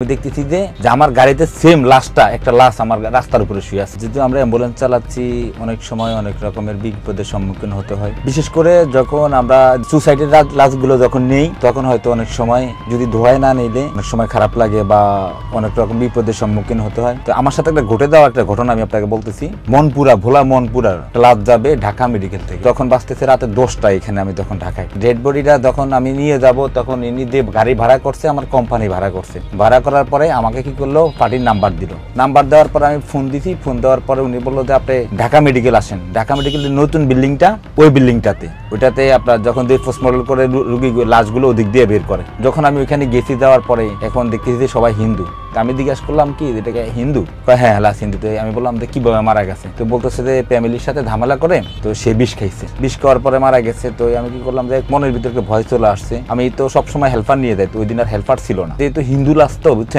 আমি দেখতেছি যে আমার গাড়িতে সেম লাশটা একটা লাশ আমার রাস্তার উপরে শুয়ে আছে। যেহেতু আমরা অ্যাম্বুলেন্স চালাচ্ছি, অনেক সময় অনেক রকমের বিপদের সম্মুখীন হতে হয়। বিশেষ করে যখন আমরা সুসাইডের লাশগুলো যখন নেই, তখন হয়তো অনেক সময় যদি ধোয়ায় না নিলে অনেক সময় খারাপ লাগে বা অনেক রকম বিপদের সম্মুখীন হতে হয়। তো আমার সাথে একটা ঘটে যাওয়া একটা ঘটনা আমি আপনাকে বলতেছি। মনপুরা, ভোলা মনপুরার লাশ যাবে ঢাকা মেডিকেল থেকে, তখন বাঁচতেছে রাতে 10টা। এখানে আমি তখন ঢাকায় ডেড বডিটা যখন আমি নিয়ে যাব, তখন ইনি যে গাড়ি ভাড়া করছে আমার কোম্পানি ভাড়া করছে। ভাড়া করার পরে আমাকে কি করলো, পার্টির নাম্বার দিল। নাম্বার দেওয়ার পরে আমি ফোন দিছি। ফোন দেওয়ার পরে উনি বললো যে আপনি ঢাকা মেডিকেল আসেন। ঢাকা মেডিকেলের নতুন বিল্ডিংটা, ওই বিল্ডিংটাতে, ওইটাতে আপনার যখন দিয়ে পোস্টমর্টম করে রুগী লাশগুলো ওদিক দিয়ে বের করে। যখন আমি ওইখানে গেছি, যাওয়ার পরে এখন দেখতেছি যে সবাই হিন্দু। আমি জিজ্ঞাসা করলাম কি এটাকে হিন্দু? হ্যাঁ লাশ হিন্দু। তো আমি বললাম যে কিভাবে মারা গেছে? তো বলতেছে যে ফ্যামিলির সাথে ঝামেলা করে তো সে বিষ খাইছে, বিষ খাওয়ার পরে মারা গেছে। তো আমি কি করলাম যে মনের ভিতরে ভয় চলে আসছে। আমি তো সবসময় হেল্পার নিয়ে যাই, তো ওই দিন আর হেল্পার ছিল না, যেহেতু হিন্দু লাশ তো বুঝছেন।